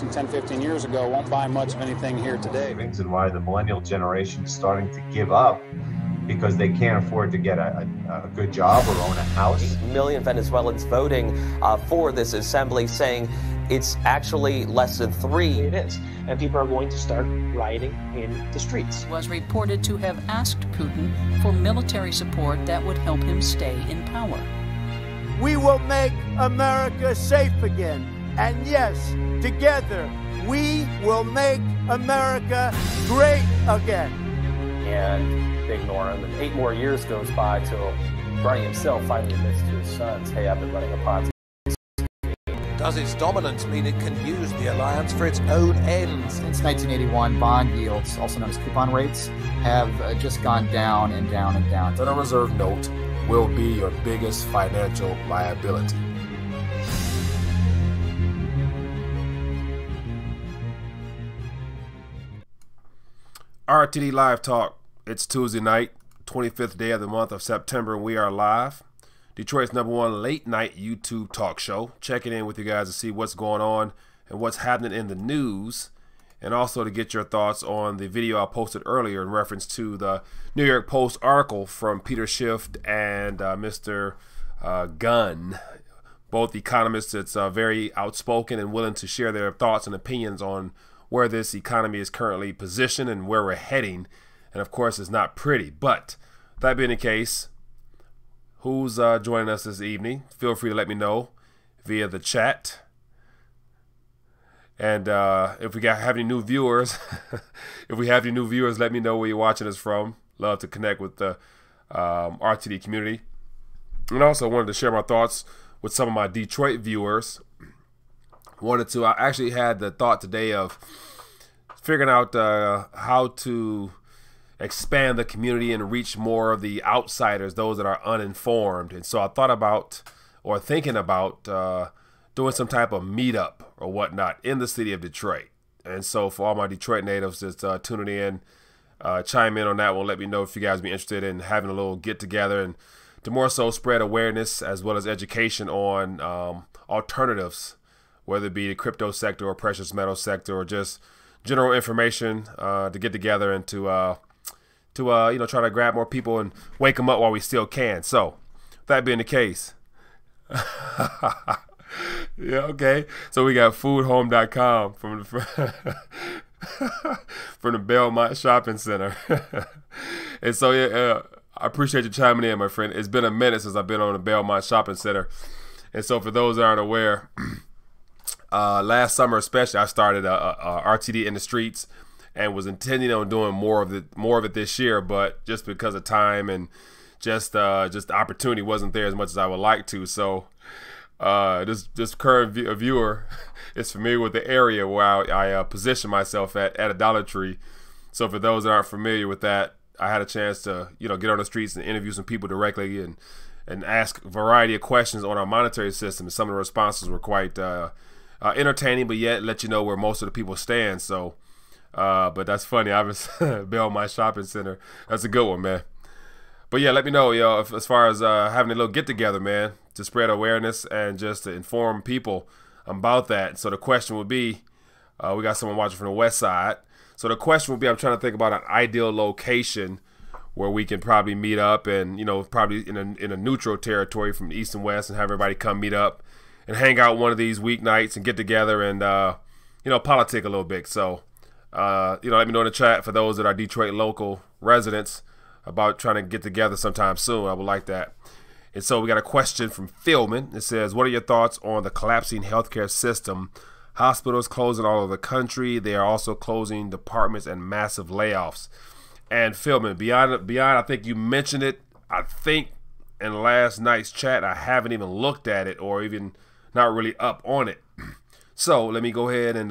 from 10, 15 years ago won't buy much of anything here today. And why the millennial generation is starting to give up because they can't afford to get a good job or own a house. 8 million Venezuelans voting for this assembly, saying it's actually less than 3. It is. And people are going to start rioting in the streets. Was reported to have asked Putin for military support that would help him stay in power. We will make America safe again. And yes, together, we will make America great again. And they ignore him. And 8 more years goes by till Bernie himself finally admits to his sons, hey, I've been running a Ponzi. Does its dominance mean it can use the alliance for its own ends? Since 1981, bond yields, also known as coupon rates, have just gone down and down and down. The Federal Reserve note will be your biggest financial liability. RTD Live Talk. It's Tuesday night, 25th day of the month of September, and we are live. Detroit's #1 late night YouTube talk show. Checking in with you guys to see what's going on and what's happening in the news, and also to get your thoughts on the video I posted earlier in reference to the New York Post article from Peter Schiff and Mr. Gunn, both economists that's very outspoken and willing to share their thoughts and opinions on where this economy is currently positioned and where we're heading. And of course, it's not pretty. But that being the case, who's joining us this evening? Feel free to let me know via the chat. And if we have any new viewers, let me know where you're watching us from. Love to connect with the RTD community. And also wanted to share my thoughts with some of my Detroit viewers. I actually had the thought today of figuring out how to expand the community and reach more of the outsiders, those that are uninformed. And so I thought about, or thinking about, doing some type of meetup or whatnot in the city of Detroit. And so for all my Detroit natives that's tuning in, chime in on that one. Let me know if you guys be interested in having a little get together and to more so spread awareness as well as education on alternatives, whether it be the crypto sector or precious metal sector or just general information to get together and to try to grab more people and wake them up while we still can. So that being the case, yeah, okay. So we got foodhome.com from the Belmont Shopping Center. And so yeah, I appreciate you chiming in, my friend. It's been a minute since I've been on the Belmont Shopping Center. And so for those that aren't aware, last summer especially, I started RTD in the Streets and was intending on doing more of it this year, but just because of time and just the opportunity wasn't there as much as I would like to. So this current viewer is familiar with the area where I position myself at a Dollar Tree. So for those that aren't familiar with that, I had a chance to get on the streets and interview some people directly and ask a variety of questions on our monetary system. And some of the responses were quite entertaining, but yet let you know where most of the people stand. So, but that's funny. I was Belmont Shopping Center. That's a good one, man. But yeah, let me know, as far as having a little get together, man, to spread awareness and just to inform people about that. So the question would be, we got someone watching from the West Side. So the question would be, I'm trying to think about an ideal location where we can probably meet up and, probably in a neutral territory from the East and West and have everybody come meet up and hang out one of these weeknights and get together and, politic a little bit. So, let me know in the chat for those that are Detroit local residents about trying to get together sometime soon. I would like that. And so we got a question from Philman. It says, what are your thoughts on the collapsing healthcare system? Hospitals closing all over the country. They are also closing departments and massive layoffs. And Philman, beyond, I think you mentioned it, I think in last night's chat. I haven't even looked at it or even not really up on it. So let me go ahead and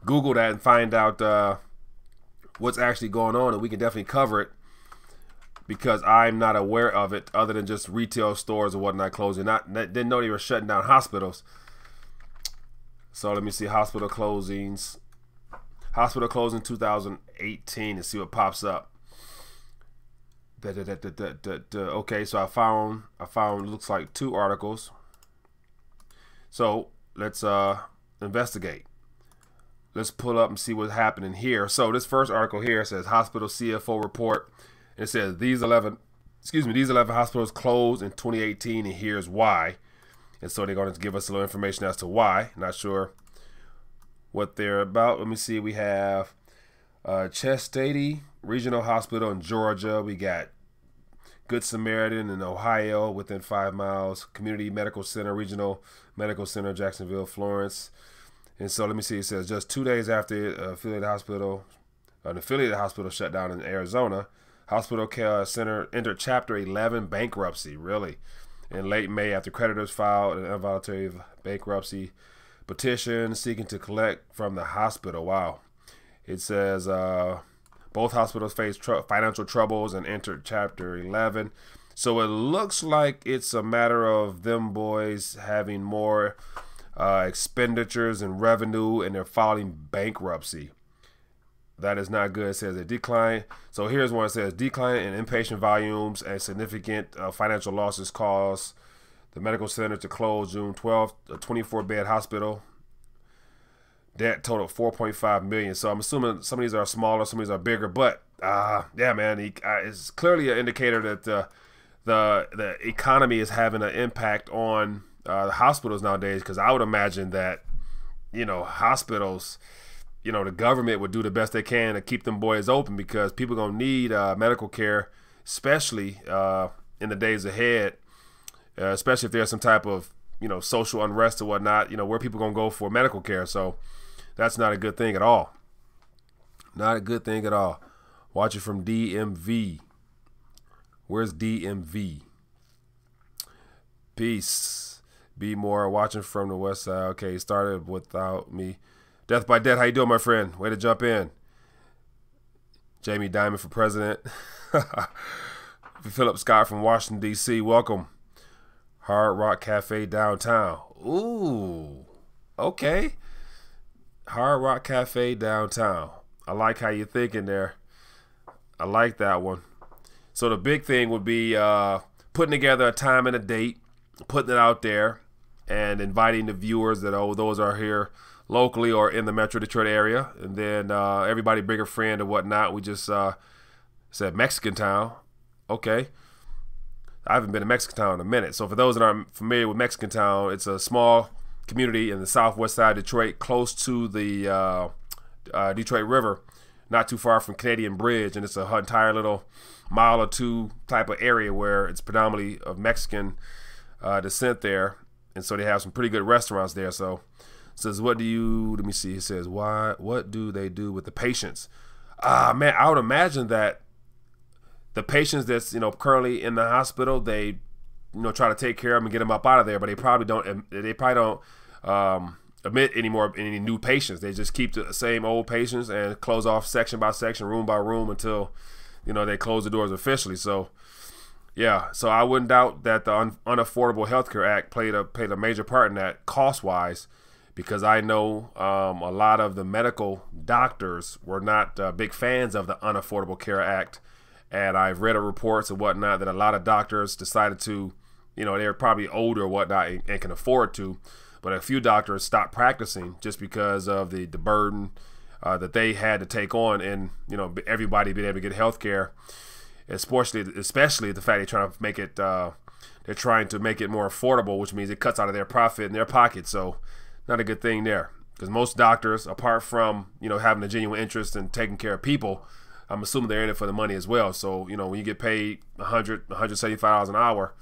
Google that and find out what's actually going on, and we can definitely cover it because I'm not aware of it other than just retail stores or whatnot closing. Didn't know they were shutting down hospitals. So let me see hospital closings. Hospital closing 2018 and see what pops up. Okay, so I found looks like 2 articles. So let's investigate. let's pull up and see what's happening here. So this first article here says hospital CFO report. And it says these 11 hospitals closed in 2018, and here's why. And so they're going to give us a little information as to why. Not sure what they're about. Let me see. We have Chestady Regional Hospital in Georgia. We got Good Samaritan in Ohio, within 5 miles. Community Medical Center, Regional Medical Center, Jacksonville, Florence. And so let me see. It says just 2 days after an affiliated hospital shut down in Arizona, Hospital Care Center entered Chapter 11 bankruptcy. Really? In late May, after creditors filed an involuntary bankruptcy petition seeking to collect from the hospital. Wow. It says both hospitals faced financial troubles and entered Chapter 11. So it looks like it's a matter of them boys having more expenditures and revenue, and they're filing bankruptcy. That is not good. It says a decline. So here's one. It says decline in inpatient volumes and significant financial losses caused the medical center to close June 12th. A 24-bed hospital. Debt totaled $4.5 million. So I'm assuming some of these are smaller, some of these are bigger. But yeah, man, it's clearly an indicator that the economy is having an impact on the hospitals nowadays. Because I would imagine that, hospitals, the government would do the best they can to keep them boys open, because people are going to need medical care, especially in the days ahead, especially if there's some type of, social unrest or whatnot, where people are going to go for medical care. So that's not a good thing at all. Not a good thing at all. Watch it from DMV. Where's DMV? Peace. Be more. Watching from the west side. Okay, started without me. Death by Death, how you doing, my friend? Way to jump in. Jamie Dimon for president. Philip Scott from Washington, D.C., welcome. Hard Rock Cafe downtown. Ooh, okay. Hard Rock Cafe downtown. I like how you're thinking there. I like that one. So the big thing would be putting together a time and a date, putting it out there, and inviting the viewers that, those are here locally or in the Metro Detroit area, and then everybody bring a friend and whatnot. We just said Mexican Town. Okay. I haven't been to Mexican Town in a minute. So for those that aren't familiar with Mexican Town, it's a small community in the southwest side of Detroit, close to the Detroit River, not too far from Canadian Bridge, and it's an entire little mile or two type of area where it's predominantly of Mexican descent there, and so they have some pretty good restaurants there. So it says, let me see, it says, what do they do with the patients? Man, I would imagine that the patients that's, currently in the hospital, they, try to take care of them and get them up out of there, but they probably don't admit any new patients. They just keep the same old patients and close off section by section, room by room, until, they close the doors officially. So, yeah, so I wouldn't doubt that the Unaffordable Healthcare Act played a major part in that cost-wise, because I know a lot of the medical doctors were not big fans of the Unaffordable Care Act, and I've read reports and whatnot that a lot of doctors decided to, they're probably older or whatnot and can afford to, but a few doctors stopped practicing just because of the burden that they had to take on, and everybody being able to get health care, especially the fact they're trying to make it more affordable, which means it cuts out of their profit in their pocket. So not a good thing there, because most doctors, apart from having a genuine interest in taking care of people, I'm assuming they're in it for the money as well. So when you get paid $175 an hour,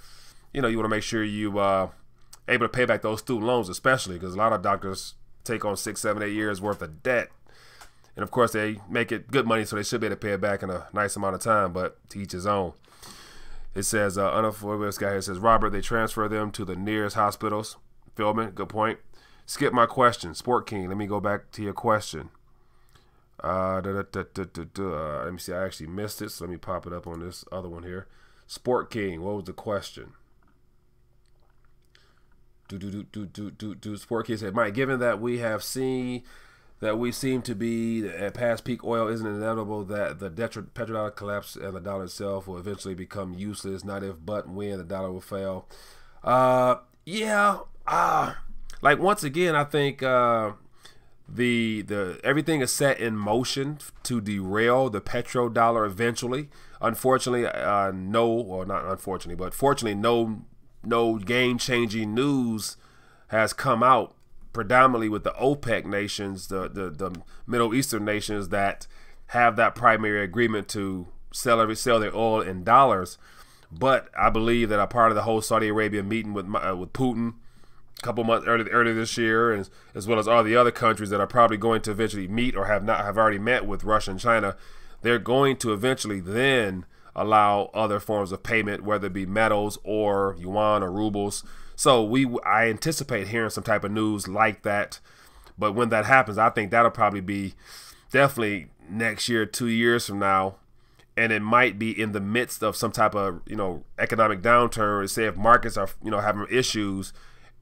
you want to make sure you able to pay back those student loans, especially because a lot of doctors take on 6, 7, 8 years worth of debt. And of course, they make it good money, so they should be able to pay it back in a nice amount of time, but to each his own. It says, unaffordable, this guy here says, Robert, they transfer them to the nearest hospitals. Philman, good point. Skip my question. Sport King, let me go back to your question. Let me see, I actually missed it, so let me pop it up on this other one here. Sport King, what was the question? Sport King said, Mike, given that we seem to be at past peak oil, isn't it inevitable that the petrodollar collapse and the dollar itself will eventually become useless? Not if, but when the dollar will fail. Yeah. Like, once again, I think the everything is set in motion to derail the petrodollar eventually. Unfortunately, fortunately, no game-changing news has come out, predominantly with the OPEC nations, the Middle Eastern nations that have that primary agreement to sell their oil in dollars. But I believe that a part of the whole Saudi Arabia meeting with Putin a couple months earlier this year, and as well as all the other countries that are probably going to eventually meet or have already met with Russia and China, they're going to eventually then allow other forms of payment, whether it be metals or yuan or rubles. So I anticipate hearing some type of news like that. But when that happens, I think that'll probably be definitely next year, 2 years from now. And it might be in the midst of some type of, economic downturn. Say if markets are, having issues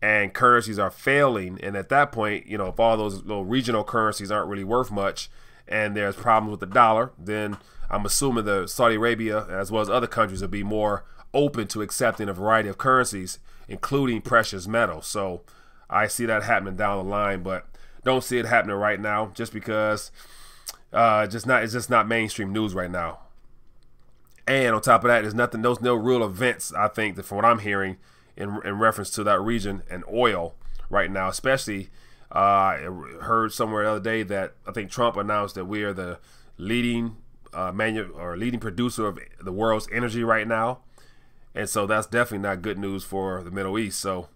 and currencies are failing. And at that point, if all those little regional currencies aren't really worth much and there's problems with the dollar, then I'm assuming the Saudi Arabia, as well as other countries, will be more open to accepting a variety of currencies, including precious metals. So I see that happening down the line, but don't see it happening right now just because it's just not mainstream news right now. And on top of that, there's no real events, I think, that from what I'm hearing in reference to that region and oil right now, especially I heard somewhere the other day that I think Trump announced that we are the leading leading producer of the world's energy right now. And so that's definitely not good news for the Middle East. So,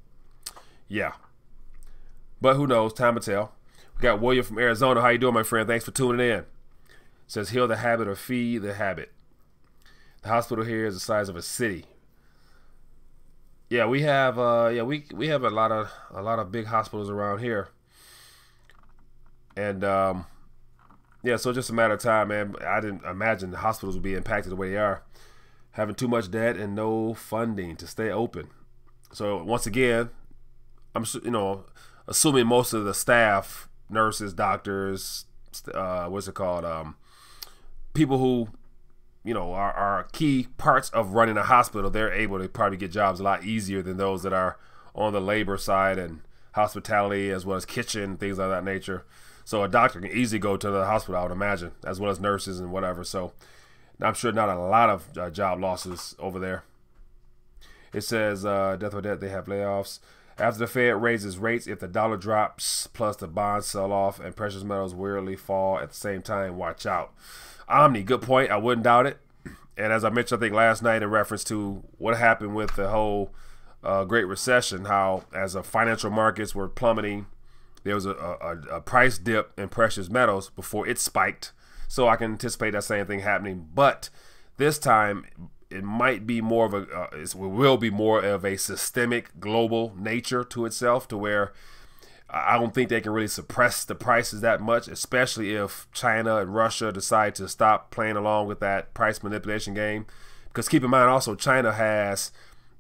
yeah. But who knows? Time will tell. We got William from Arizona. How you doing, my friend? Thanks for tuning in. It says, heal the habit or feed the habit. The hospital here is the size of a city. Yeah, we have we have a lot of big hospitals around here. And yeah, so just a matter of time, man. I didn't imagine the hospitals would be impacted the way they are, having too much debt and no funding to stay open. So once again, I'm assuming most of the staff, nurses, doctors, people who are key parts of running a hospital, they're able to probably get jobs a lot easier than those that are on the labor side and hospitality, as well as kitchen, things of that nature. So a doctor can easily go to the hospital, I would imagine, as well as nurses and whatever. So I'm sure not a lot of job losses over there. It says, death or debt, they have layoffs. After the Fed raises rates, if the dollar drops, plus the bonds sell off and precious metals weirdly fall at the same time, watch out. Omni, good point. I wouldn't doubt it. And as I mentioned, I think last night in reference to what happened with the whole Great Recession, how as the financial markets were plummeting, there was a price dip in precious metals before it spiked. So I can anticipate that same thing happening. But this time, it might be more of it will be more of a systemic global nature to itself, to where I don't think they can really suppress the prices that much, especially if China and Russia decide to stop playing along with that price manipulation game. Because keep in mind also, China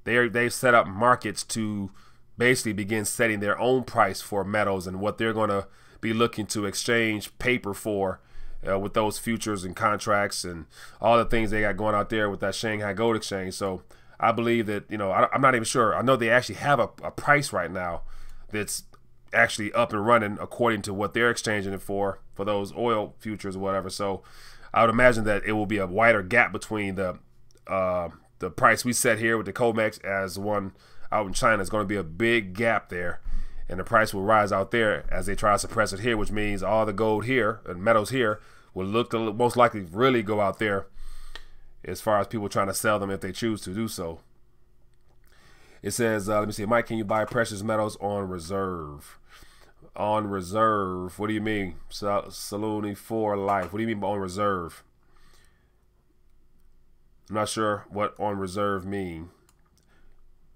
they've set up markets to basically begin setting their own price for metals and what they're going to be looking to exchange paper for with those futures and contracts and all the things they got going out there with that Shanghai Gold Exchange. So I believe that, I'm not even sure. I know they actually have a price right now that's actually up and running according to what they're exchanging it for those oil futures or whatever. So I would imagine that it will be a wider gap between the price we set here with the COMEX as one out in China. Is going to be a big gap there, and the price will rise out there as they try to suppress it here, which means all the gold here and metals here will look to most likely really go out there as far as people trying to sell them if they choose to do so. It says, let me see, Mike, can you buy precious metals on reserve? On reserve, what do you mean? Saluni for life. What do you mean by on reserve? I'm not sure what on reserve mean.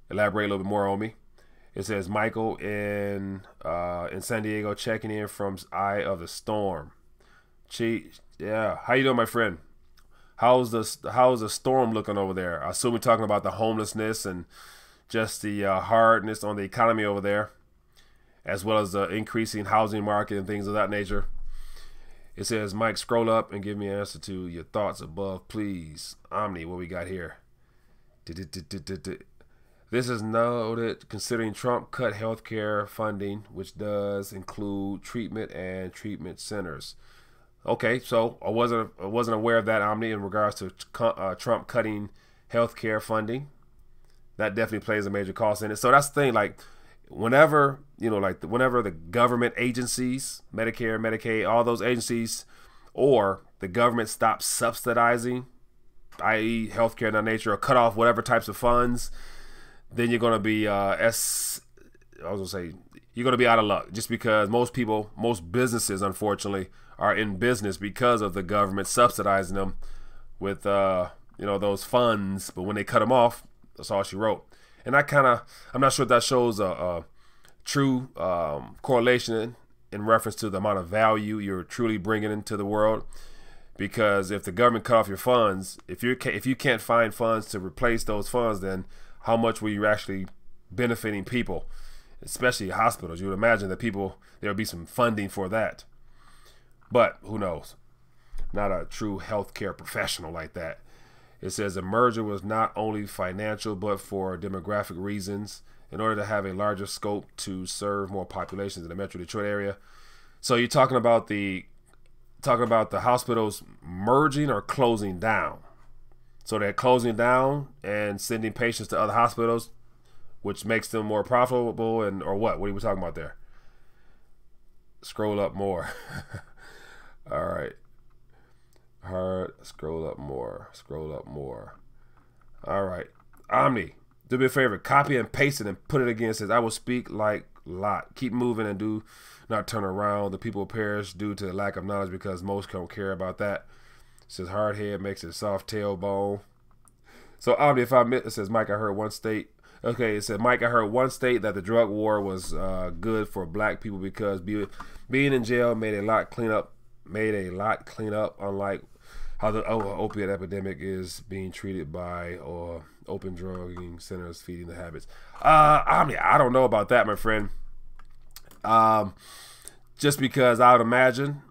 Elaborate a little bit more on me. It says Michael in San Diego checking in from Eye of the Storm. Yeah, how you doing, my friend? How's the storm looking over there? I assume we're talking about the homelessness and just the hardness on the economy over there, as well as the increasing housing market and things of that nature. It says, Mike, scroll up and give me an answer to your thoughts above, please. Omni, what we got here? This is noted considering Trump cut healthcare funding, which does include treatment and treatment centers. Okay, so I wasn't aware of that, Omni, in regards to Trump cutting healthcare funding. That definitely plays a major cost in it. So that's the thing, like whenever the government agencies, Medicare, Medicaid, all those agencies, or the government stops subsidizing, i.e. healthcare in that nature, or cut off whatever types of funds, then you're going to be you're going to be out of luck, just because most businesses, unfortunately, are in business because of the government subsidizing them with those funds. But when they cut them off, that's all she wrote. And I'm not sure if that shows a true correlation in reference to the amount of value you're truly bringing into the world. Because if the government cut off your funds, if you can't find funds to replace those funds, then how much were you actually benefiting people, especially hospitals? You would imagine that there would be some funding for that. But who knows? Not a true healthcare professional like that. It says the merger was not only financial, but for demographic reasons, in order to have a larger scope to serve more populations in the Metro Detroit area. So you're talking about the hospitals merging or closing down. So they're closing down and sending patients to other hospitals, which makes them more profitable, or what? What are we talking about there? Scroll up more. All right. Scroll up more. All right. Omni, do me a favor, copy and paste it and put it again. It says, I will speak like Lot. Keep moving and do not turn around. The people perish due to the lack of knowledge, because most don't care about that. It says hard head makes it soft tailbone. So Omni, if I admit, it says Mike, I heard one state. Okay, it said Mike, I heard one state that the drug war was good for black people because being in jail made a lot clean up. Unlike how the opiate epidemic is being treated by open drugging centers feeding the habits. Omni, I don't know about that, my friend. Just because I would imagine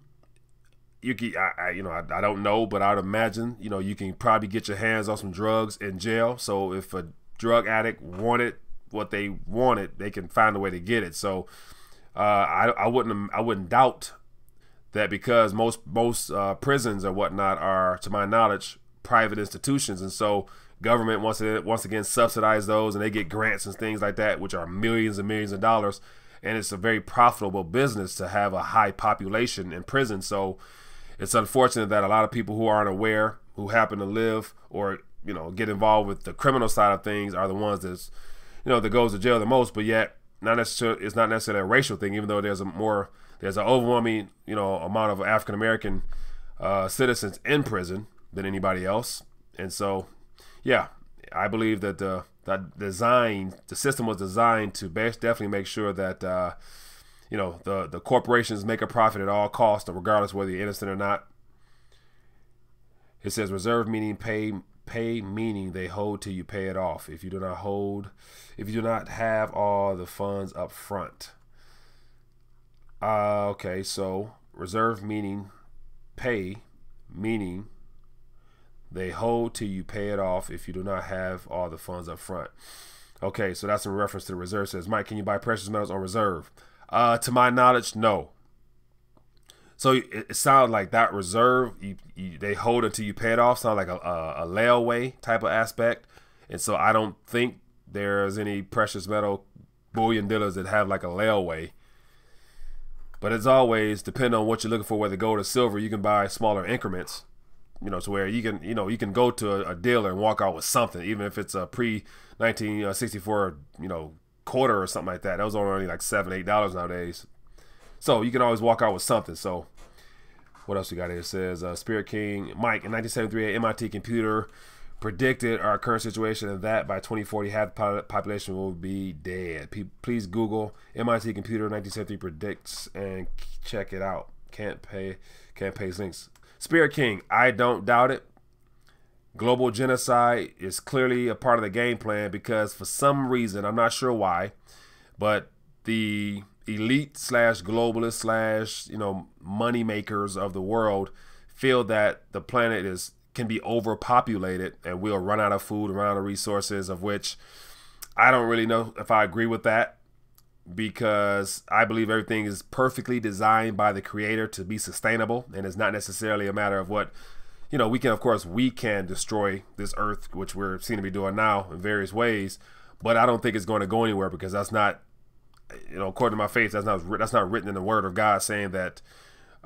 I don't know, but I would imagine you can probably get your hands on some drugs in jail. So if a drug addict wanted what they wanted, they can find a way to get it. So I wouldn't doubt that, because most prisons or whatnot are, to my knowledge, private institutions, and so government once again subsidize those, and they get grants and things like that, which are millions and millions of dollars, and it's a very profitable business to have a high population in prison. So it's unfortunate that a lot of people who aren't aware, who happen to live or get involved with the criminal side of things, are the ones that goes to jail the most. But yet, it's not necessarily a racial thing, even though there's an overwhelming amount of African American citizens in prison than anybody else. And so, yeah, I believe that the system was designed to definitely make sure that the corporations make a profit at all costs, regardless whether you're innocent or not. It says reserve meaning pay meaning they hold till you pay it off. If you do not have all the funds up front. Okay, so reserve meaning pay meaning they hold till you pay it off if you do not have all the funds up front. Okay, so that's in reference to the reserve. It says, Mike, can you buy precious metals on reserve? To my knowledge, no. So it sounds like that reserve, they hold until you pay it off, sound like a layaway type of aspect. And so I don't think there's any precious metal bullion dealers that have like a layaway. But as always, depending on what you're looking for, whether gold or silver, you can buy smaller increments, to where you can go to a dealer and walk out with something, even if it's a pre-1964, quarter or something like that. That was only like $7, $8 nowadays. So you can always walk out with something. So what else we got here? It says Spirit King Mike, in 1973, an MIT computer predicted our current situation and that by 2040 half the population will be dead. Please Google MIT computer 1973 predicts and check it out. Can't pay links. Spirit King, I don't doubt it. Global genocide is clearly a part of the game plan, because for some reason, I'm not sure why, but the elite / globalists / money makers of the world feel that the planet can be overpopulated and we'll run out of food, run out of resources, of which I don't really know if I agree with that, because I believe everything is perfectly designed by the creator to be sustainable, and it's not necessarily a matter of what, you know, we can destroy this earth, which we're seen to be doing now in various ways, but I don't think it's going to go anywhere, because that's not, you know, according to my faith, that's not written in the word of God saying that,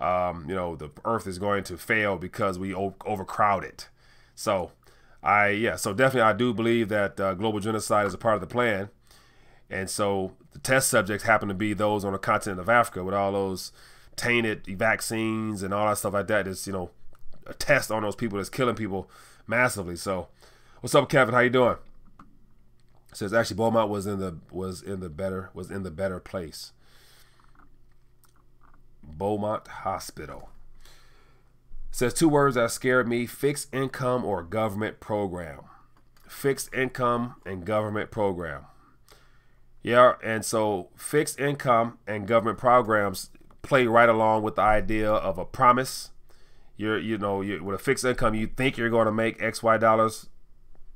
you know, the earth is going to fail because we overcrowd it. So so definitely I do believe that global genocide is a part of the plan. And so the test subjects happen to be those on the continent of Africa with all those tainted vaccines and all that stuff like that. It's, you know, a test on those people that's killing people massively. So what's up, Kevin? How you doing? It says actually Beaumont was in the better place. Beaumont Hospital. It says 2 words that scared me: fixed income or government program. Fixed income and government program. Yeah, and so fixed income and government programs play right along with the idea of a promise. You're with a fixed income, you think you're going to make X, Y dollars,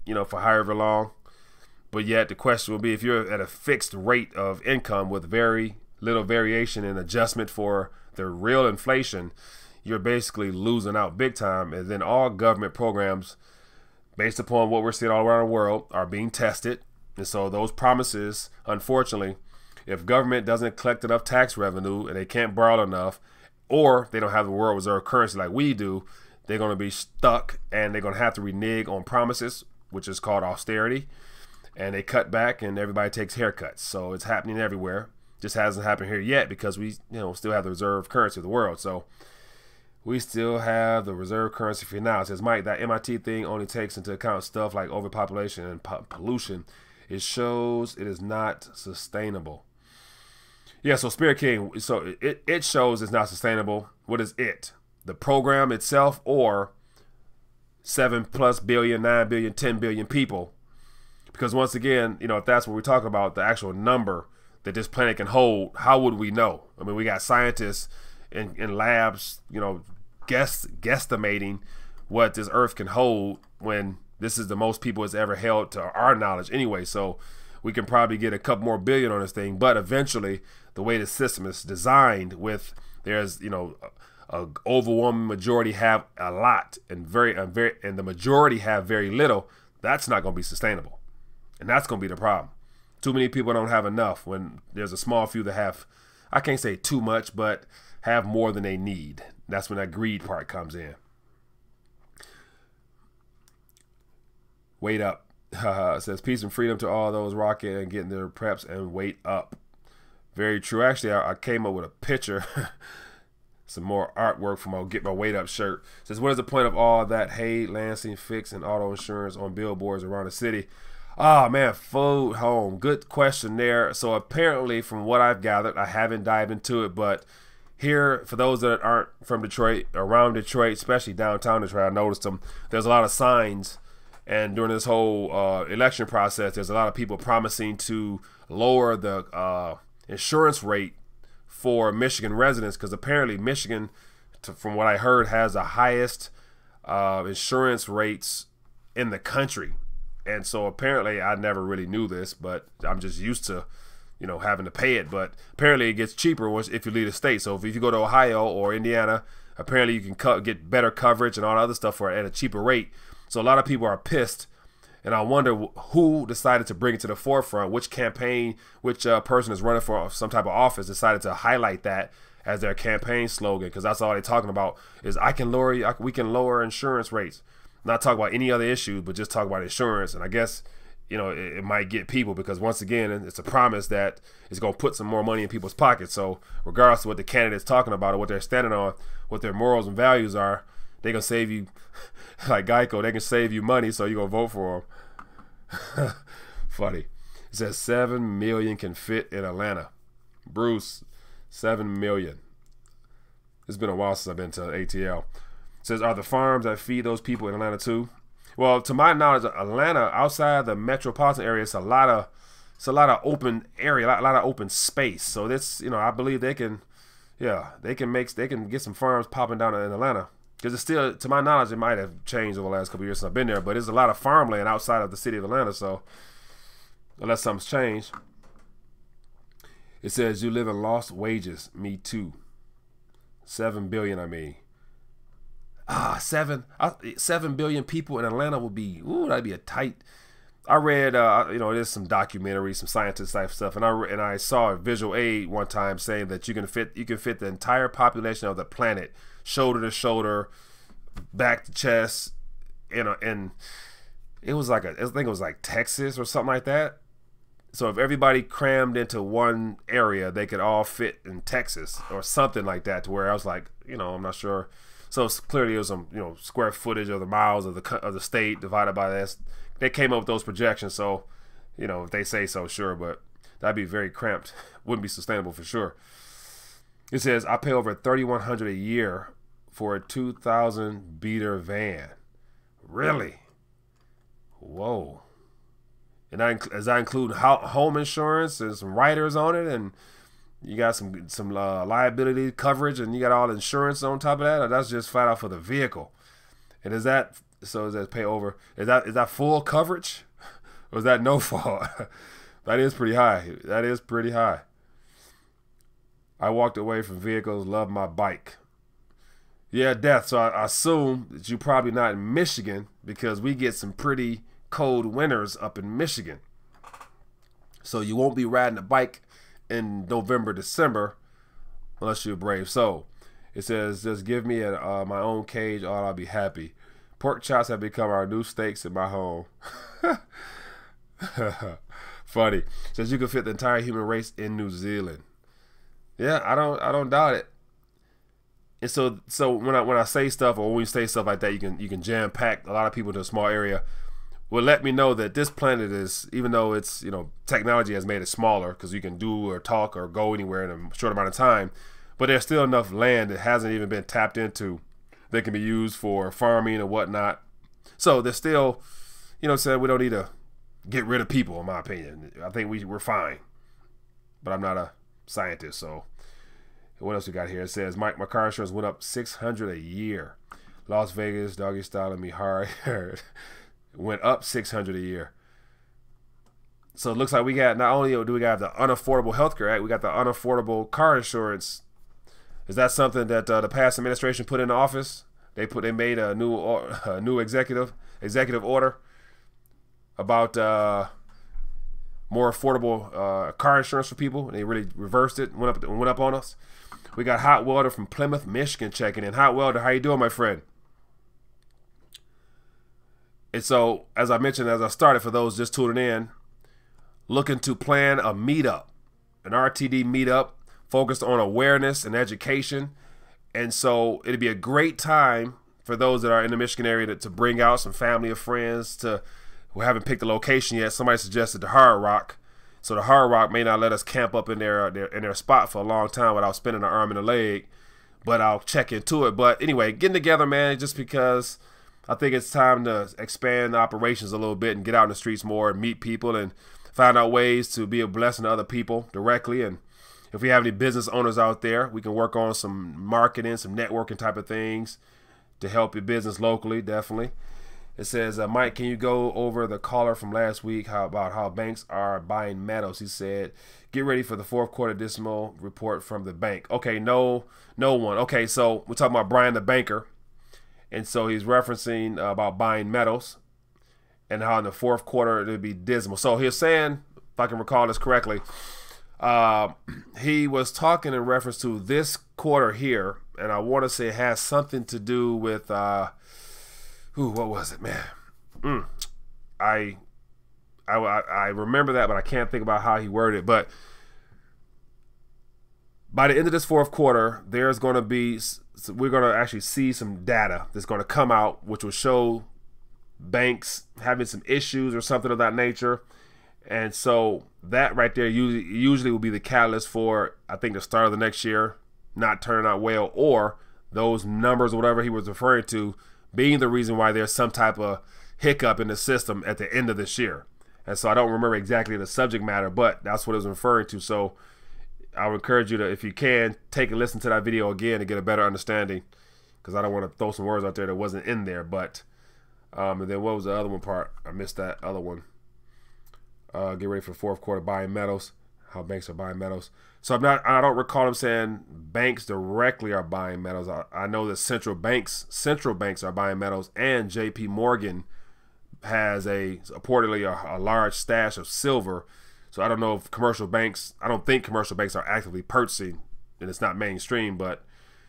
you know, for however long. But yet the question will be, if you're at a fixed rate of income with very little variation and adjustment for the real inflation, you're basically losing out big time. And then all government programs, based upon what we're seeing all around the world, are being tested. And so those promises, unfortunately, if government doesn't collect enough tax revenue and they can't borrow enough, or they don't have the world reserve currency like we do, they're going to be stuck, and they're going to have to renege on promises, which is called austerity. And they cut back, and everybody takes haircuts. So it's happening everywhere. Just hasn't happened here yet, because we, you know, still have the reserve currency of the world. So we still have the reserve currency for now. It says, Mike, that MIT thing only takes into account stuff like overpopulation and pollution. It shows it is not sustainable. Yeah, so Spirit King, so it shows it's not sustainable. What is it? The program itself, or 7+ billion, 9 billion, 10 billion people? Because once again, you know, if that's what we're talking about, the actual number that this planet can hold, how would we know? I mean, we got scientists in labs, you know, guesstimating what this earth can hold, when this is the most people it's ever held to our knowledge anyway. So we can probably get a couple more billion on this thing, but eventually the way the system is designed, with there's, you know, a overwhelming majority have a lot, and the majority have very little, that's not going to be sustainable. And that's going to be the problem. Too many people don't have enough, when there's a small few that have, I can't say too much, but have more than they need. That's when that greed part comes in. Wait up. It says peace and freedom to all those rocking and getting their preps and wait up. Very true. Actually, I came up with a picture, some more artwork from my Get My Weight Up shirt. It says, what is the point of all that hay, Lansing, fix, and auto insurance on billboards around the city? Oh man, food home. Good question there. So apparently, from what I've gathered, I haven't dived into it, but here, for those that aren't from Detroit, around Detroit, especially downtown Detroit, I noticed them. There's a lot of signs, and during this whole election process, there's a lot of people promising to lower the insurance rate for Michigan residents, because apparently Michigan, from what I heard, has the highest insurance rates in the country. And so apparently, I never really knew this, but I'm just used to, you know, having to pay it. But apparently it gets cheaper if you leave the state. So if you go to Ohio or Indiana, apparently you can get better coverage and all the other stuff at a cheaper rate. So a lot of people are pissed. And I wonder who decided to bring it to the forefront, which campaign, which person is running for some type of office decided to highlight that as their campaign slogan, because that's all they're talking about is we can lower insurance rates. Not talk about any other issue, but just talk about insurance. And I guess, you know, it might get people, because once again, it's a promise that it's going to put some more money in people's pockets. So regardless of what the candidate's talking about or what they're standing on, what their morals and values are, they're going to save you, like Geico, they can save you money, so you're going to vote for them. Funny. It says 7 million can fit in Atlanta. Bruce, 7 million. It's been a while since I've been to ATL. It says, are the farms that feed those people in Atlanta too? Well, to my knowledge, Atlanta, outside the metropolitan area, it's a lot of open area, a lot of open space. So this, you know, I believe they can get some farms popping down in Atlanta. Because it's still, to my knowledge, it might have changed over the last couple of years since I've been there, but there's a lot of farmland outside of the city of Atlanta. So unless something's changed. It says you live in lost wages. Me too. 7 billion, I mean. 7 billion people in Atlanta would be, ooh, that'd be a tight. I read, there's some documentaries, some scientist type stuff, and I saw a visual aid one time saying that you can fit the entire population of the planet, shoulder to shoulder, back to chest, and it was like I think it was like Texas or something like that. So if everybody crammed into one area, they could all fit in Texas or something like that. To where I was like, I'm not sure. So clearly it was some, square footage of the miles of the state divided by this. They came up with those projections. So, if they say so, sure, but that'd be very cramped. Wouldn't be sustainable for sure. It says I pay over $3,100 a year for a 2,000 beater van. Really? Whoa. And as I include home insurance and some riders on it, and you got some liability coverage, and you got all the insurance on top of that, or that's just flat out for the vehicle. And is that pay over? Is that full coverage, or is that no fault? That is pretty high. That is pretty high. I walked away from vehicles, love my bike. Yeah, Death. So I assume that you're probably not in Michigan, because we get some pretty cold winters up in Michigan. So you won't be riding a bike in November, December, unless you're a brave soul. It says, just give me my own cage, all I'll be happy. Pork chops have become our new steaks in my home. Funny. It says you can fit the entire human race in New Zealand. Yeah, I don't doubt it. And so when I say stuff, or when we say stuff like that, you can jam pack a lot of people into a small area. Will let me know that this planet is, even though it's, technology has made it smaller because you can do or talk or go anywhere in a short amount of time, but there's still enough land that hasn't even been tapped into that can be used for farming and whatnot. So there's still, said we don't need to get rid of people, in my opinion. I think we're fine, but I'm not a scientist. So what else we got here? It says my car insurance went up $600 a year. Las Vegas, doggy styling me hard. Went up $600 a year. So it looks like we got, not only do we got the Unaffordable Healthcare Act, we got the Unaffordable Car Insurance. Is that something that the past administration put into office? They made a new executive order about more affordable car insurance for people, and they really reversed it, went up on us. We got Hot Welder from Plymouth, Michigan checking in. Hot Welder, how you doing, my friend? And so, as I mentioned, as I started, for those just tuning in, looking to plan a meetup, an RTD meetup focused on awareness and education. And so it'd be a great time for those that are in the Michigan area to bring out some family or friends who haven't picked a location yet. Somebody suggested the Hard Rock. So the Hard Rock may not let us camp up in their spot for a long time without spending an arm and a leg, but I'll check into it. But anyway, getting together, man, just because I think it's time to expand the operations a little bit and get out in the streets more and meet people and find out ways to be a blessing to other people directly. And if we have any business owners out there, we can work on some marketing, some networking type of things to help your business locally, definitely. It says, Mike, can you go over the caller from last week about how banks are buying metals? He said, get ready for the fourth quarter decimal report from the bank. Okay, no one. Okay, so we're talking about Brian the banker. And so he's referencing about buying metals and how in the fourth quarter it would be dismal. So he was saying, if I can recall this correctly, he was talking in reference to this quarter here, and I want to say it has something to do with, what was it, man? I remember that, but I can't think about how he worded it. But by the end of this fourth quarter, we're going to actually see some data that's going to come out, which will show banks having some issues or something of that nature. And so that right there usually will be the catalyst for, I think, the start of the next year not turning out well, or those numbers or whatever he was referring to being the reason why there's some type of hiccup in the system at the end of this year. And so I don't remember exactly the subject matter, but that's what it was referring to. So I would encourage you to, if you can, take a listen to that video again to get a better understanding, because I don't want to throw some words out there that wasn't in there. But and then what was the other one part? I missed that other one. Get ready for the fourth quarter buying metals. How banks are buying metals. So I don't recall him saying banks directly are buying metals. I know that central banks are buying metals, and J.P. Morgan has reportedly a large stash of silver. So I don't know if I don't think commercial banks are actively purchasing, and it's not mainstream, but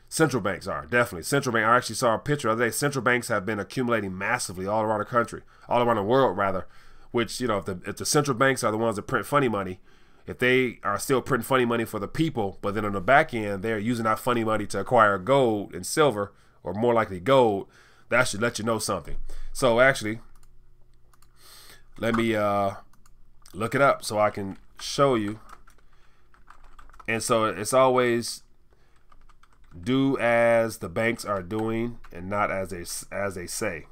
central banks are, definitely. Central bank, I actually saw a picture the other day. Central banks have been accumulating massively all around the country, all around the world rather, which, if the central banks are the ones that print funny money, if they are still printing funny money for the people, but then on the back end, they're using that funny money to acquire gold and silver, or more likely gold, that should let you know something. So actually, let me look it up so I can show you. And so it's always do as the banks are doing and not as they say.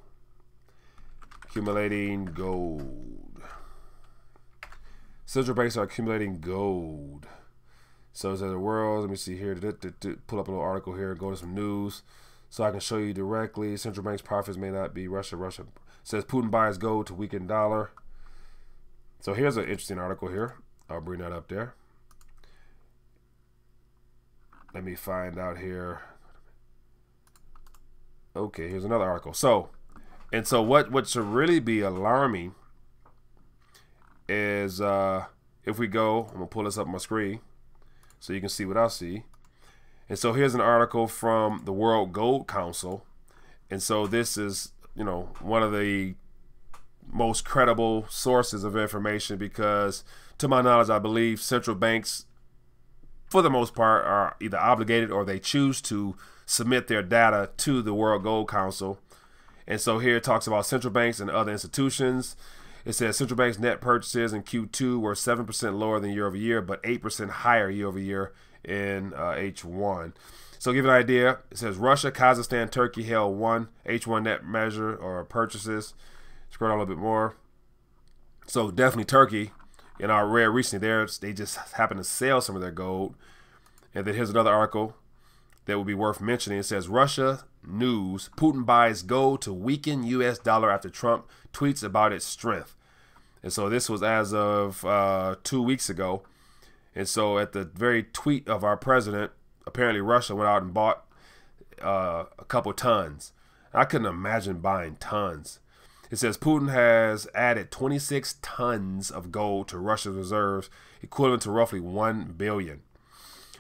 Accumulating gold. Central banks are accumulating gold. So is that the world? Let me see here. Pull up a little article here. Go to some news so I can show you directly. Central banks' profits may not be Russia. It says Putin buys gold to weaken dollar. So here's an interesting article here. I'll bring that up there. Let me find out here. Okay, here's another article. So what should really be alarming is if we go, I'm gonna pull this up on my screen so you can see what I see. And so here's an article from the World Gold Council, and so this is one of the most credible sources of information, because to my knowledge, I believe central banks for the most part are either obligated or they choose to submit their data to the World Gold Council. And so here it talks about central banks and other institutions. It says central banks' net purchases in Q2 were 7% lower than year over year, but 8% higher year over year in H1. So to give you an idea, it says Russia, Kazakhstan, Turkey held one H1 net measure or purchases. Scroll down a little bit more. So definitely Turkey. And I read recently they just happen to sell some of their gold. And then here's another article that would be worth mentioning. It says Russia news: Putin buys gold to weaken U.S. dollar after Trump tweets about its strength. And so this was as of 2 weeks ago. And so at the very tweet of our president, apparently Russia went out and bought a couple tons. I couldn't imagine buying tons. It says Putin has added 26 tons of gold to Russia's reserves, equivalent to roughly 1 billion.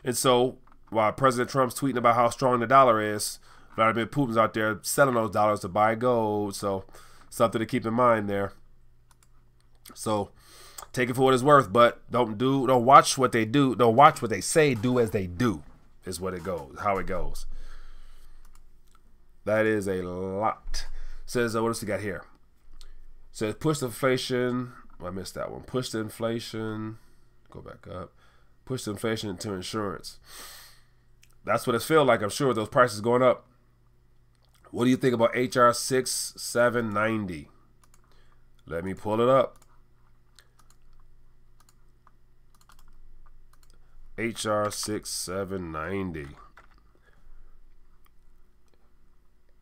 And so while President Trump's tweeting about how strong the dollar is, Vladimir Putin's out there selling those dollars to buy gold. So something to keep in mind there. So take it for what it's worth, but don't watch what they do. Don't watch what they say. Do as they do is what it goes, how it goes. That is a lot. Says, what else we got here? Says push the inflation. Oh, I missed that one. Push the inflation. Go back up. Push the inflation into insurance. That's what it feels like. I'm sure with those prices going up. What do you think about HR 6790? Let me pull it up. HR 6790.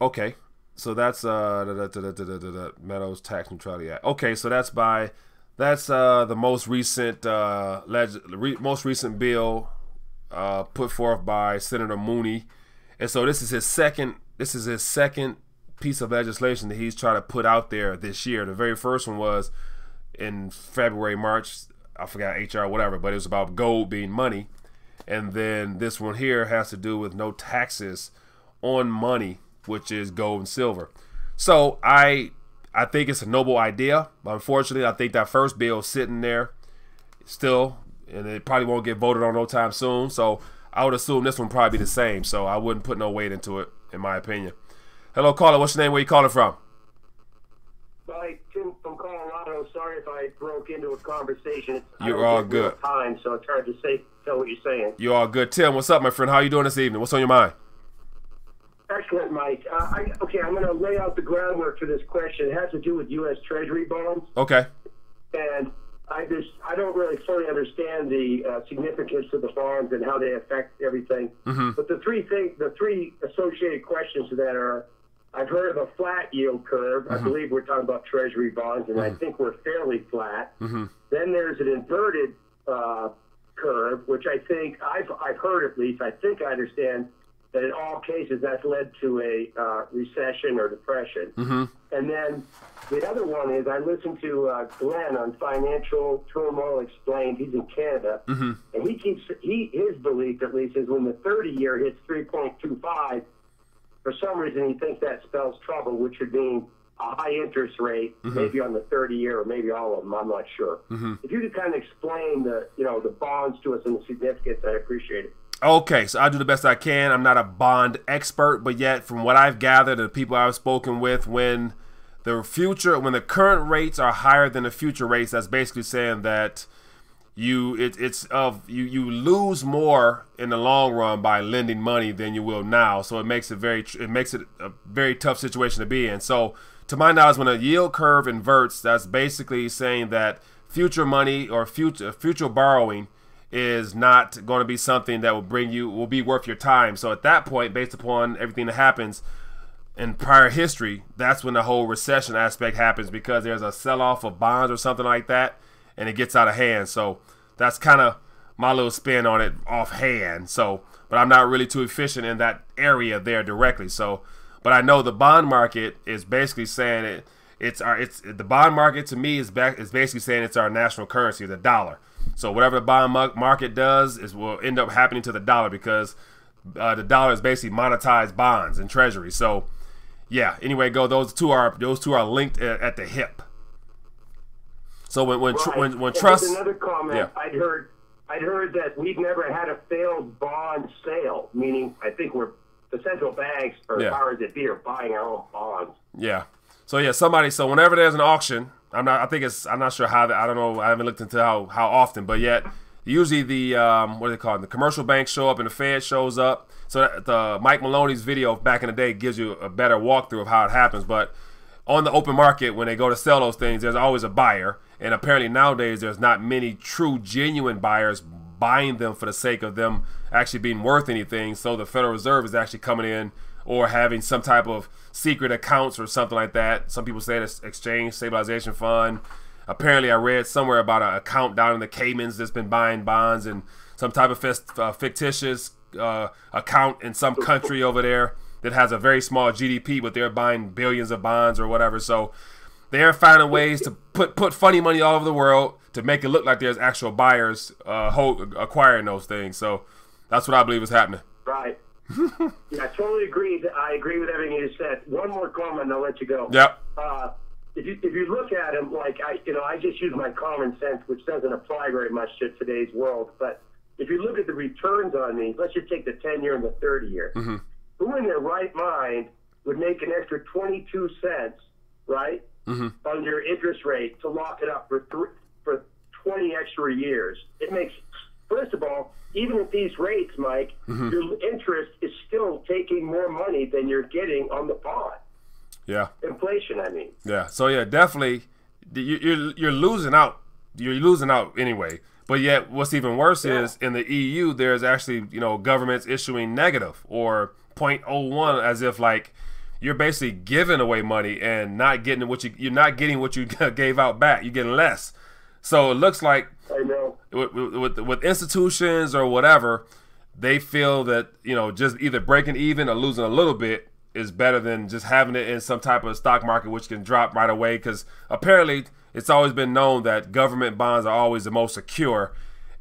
Okay. So that's Meadows Tax Neutrality Act. Okay, so that's the most recent bill put forth by Senator Mooney, and so this is his second piece of legislation that he's trying to put out there this year. The very first one was in February, March. I forgot HR whatever, but it was about gold being money, and then this one here has to do with no taxes on money, which is gold and silver. So I think it's a noble idea, but unfortunately I think that first bill is sitting there still, and it probably won't get voted on no time soon. So I would assume this one probably be the same, so I wouldn't put no weight into it, in my opinion. Hello, caller. What's your name? Where you calling from? Hi, Tim from Colorado. Sorry if I broke into a conversation. You're all good. Time, so it's hard to tell what you're saying. You're all good. Tim, what's up, my friend? How are you doing this evening? What's on your mind? Excellent, Mike. I'm going to lay out the groundwork for this question. It has to do with U.S. Treasury bonds. Okay. And I don't really fully understand the significance of the bonds and how they affect everything. Mm-hmm. But the three associated questions to that are: I've heard of a flat yield curve. I believe we're talking about Treasury bonds, and I think we're fairly flat. Then there's an inverted curve, which I think I've heard, at least. I think I understand that in all cases that's led to a recession or depression. And then the other one is I listened to Glenn on Financial Turmoil Explained. He's in Canada, and his belief, at least, is when the 30-year hits 3.25. For some reason, he thinks that spells trouble, which would mean a high interest rate, maybe on the 30-year or maybe all of them. I'm not sure. If you could kind of explain the bonds to us and the significance, I'd appreciate it. Okay, so I'll do the best I can. I'm not a bond expert, but yet from what I've gathered, the people I've spoken with, when the current rates are higher than the future rates, that's basically saying that you lose more in the long run by lending money than you will now. So it makes it a very tough situation to be in. So to my knowledge, when a yield curve inverts, that's basically saying that future money or future borrowing is not going to be something that will be worth your time. So at that point, based upon everything that happens in prior history, that's when the whole recession aspect happens, because there's a sell-off of bonds or something like that, and it gets out of hand. So that's kind of my little spin on it offhand. So, but I'm not really too efficient in that area there directly. So, but I know the bond market is basically saying the bond market to me is basically saying it's our national currency, the dollar. So whatever the bond market does will end up happening to the dollar, because the dollar is basically monetized bonds and treasury. So yeah, anyway, those two are linked at the hip. So when trust, another comment, yeah. I'd heard that we've never had a failed bond sale, meaning I think the central banks, or powers that be, are buying our own bonds. Yeah. So yeah, so whenever there's an auction, I'm not sure how I don't know. I haven't looked into how often, but yet usually the what do they call it? The commercial banks show up and the Fed shows up. So the Mike Maloney's video back in the day gives you a better walkthrough of how it happens. But on the open market, when they go to sell those things, there's always a buyer, and apparently nowadays there's not many true genuine buyers buying them for the sake of them actually being worth anything. So the Federal Reserve is actually coming in, or having some type of secret accounts or something like that. Some people say it's exchange stabilization fund. Apparently I read somewhere about an account down in the Caymans that's been buying bonds, and some type of fictitious account in some country over there that has a very small GDP, but they're buying billions of bonds or whatever. So they're finding ways to put funny money all over the world to make it look like there's actual buyers acquiring those things. So that's what I believe is happening. Right. Yeah, I totally agree. I agree with everything you said. One more comment, and I'll let you go. Yep. If you look at them, like I just use my common sense, which doesn't apply very much to today's world. But if you look at the returns on these, let's just take the 10-year and the 30-year. Who in their right mind would make an extra 22 cents, right, on your interest rate to lock it up for 20 extra years? It makes, first of all, even at these rates, Mike, your interest is still taking more money than you're getting on the bond. Yeah. Inflation, I mean. Yeah. So yeah, definitely, you're losing out. You're losing out anyway. But yet, what's even worse is in the EU, there's actually governments issuing negative or 0.01, as if like you're basically giving away money and not getting you're not getting what you gave out back. You're getting less. So it looks like with institutions or whatever, they feel that just either breaking even or losing a little bit is better than just having it in some type of stock market, which can drop right away. Because apparently it's always been known that government bonds are always the most secure,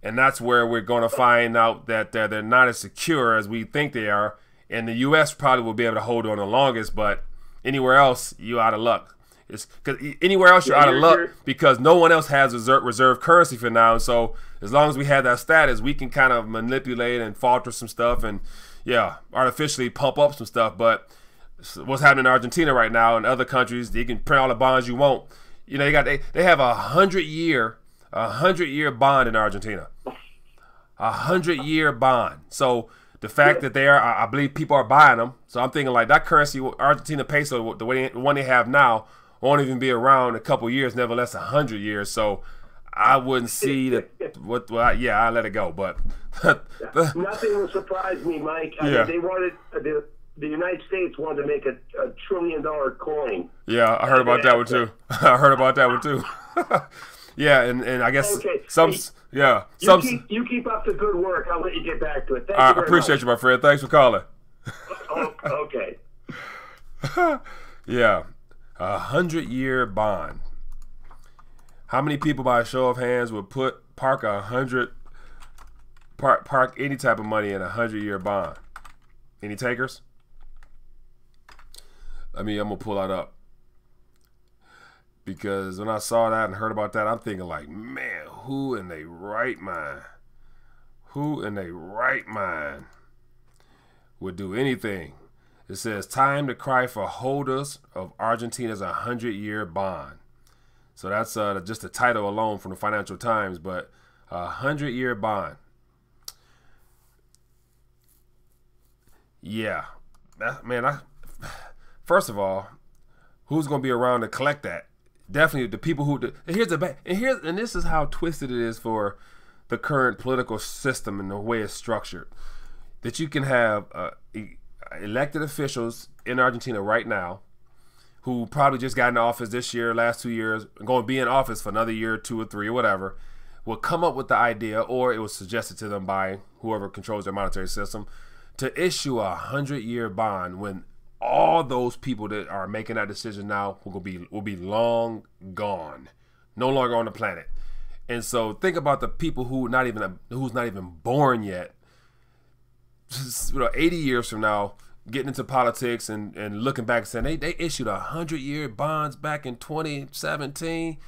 and that's where we're going to find out that they're not as secure as we think they are. And the U.S. probably will be able to hold on the longest, but anywhere else, you're out of luck. It's because anywhere else you're out of luck because no one else has reserve currency for now. So as long as we have that status, we can kind of manipulate and falter some stuff and artificially pump up some stuff. But what's happening in Argentina right now and other countries, you can print all the bonds you want. They have a 100-year bond in Argentina, 100-year bond. So the fact that I believe people are buying them. So I'm thinking like that currency, Argentina peso, the one they have now, won't even be around a couple years, never less than 100 years. So I wouldn't see that. I'll let it go. But nothing will surprise me, Mike. I mean, they wanted the United States wanted to make a $1 trillion coin. Yeah, I heard about that one too. I heard about that one too. Yeah, and I guess You keep up the good work. I'll let you get back to it. Thank I you very appreciate much. you, my friend. Thanks for calling. Okay. Yeah, 100-year bond. How many people, by a show of hands, would park any type of money in a 100-year bond? Any takers? I'm gonna pull that up, because when I saw that and heard about that, I'm thinking like, man, who in their right mind? Who in their right mind would do anything? It says, time to cry for holders of Argentina's 100-year bond. So that's just the title alone from the Financial Times, but a 100-year bond. Yeah, first of all, who's going to be around to collect that? Definitely the people who do. And this is how twisted it is for the current political system and the way it's structured. That you can have elected officials in Argentina right now who probably just got in office this year, last 2 years, going to be in office for another year, 2 or 3 or whatever, will come up with the idea, or it was suggested to them by whoever controls their monetary system, to issue a 100-year bond when all those people that are making that decision now will be long gone, no longer on the planet. And so think about the people who's not even born yet. 80 years from now, getting into politics and looking back and saying they issued 100-year bonds back in 2017.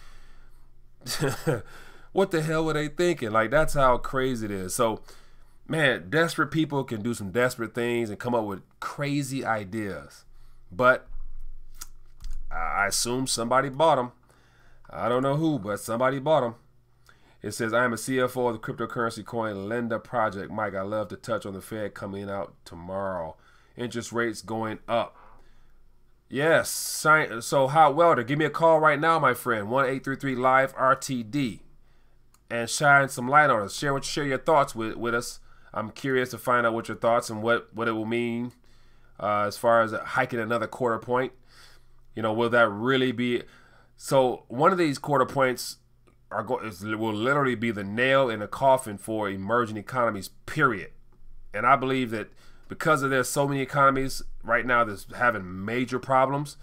What the hell were they thinking? Like, that's how crazy it is. So, man, desperate people can do some desperate things and come up with crazy ideas. But I assume somebody bought them. I don't know who, but somebody bought them. It says, I am a CFO of the cryptocurrency coin Lenda project. Mike, I love to touch on the Fed coming out tomorrow. Interest rates going up. Yes. So, Hot Welder, give me a call right now, my friend. 1-833-LIVE-RTD. And shine some light on us. Share your thoughts with us. I'm curious to find out what your thoughts and what it will mean as far as hiking another quarter point. Will that really be? So one of these quarter points will literally be the nail in the coffin for emerging economies, period. And I believe that because there's so many economies right now that's having major problems,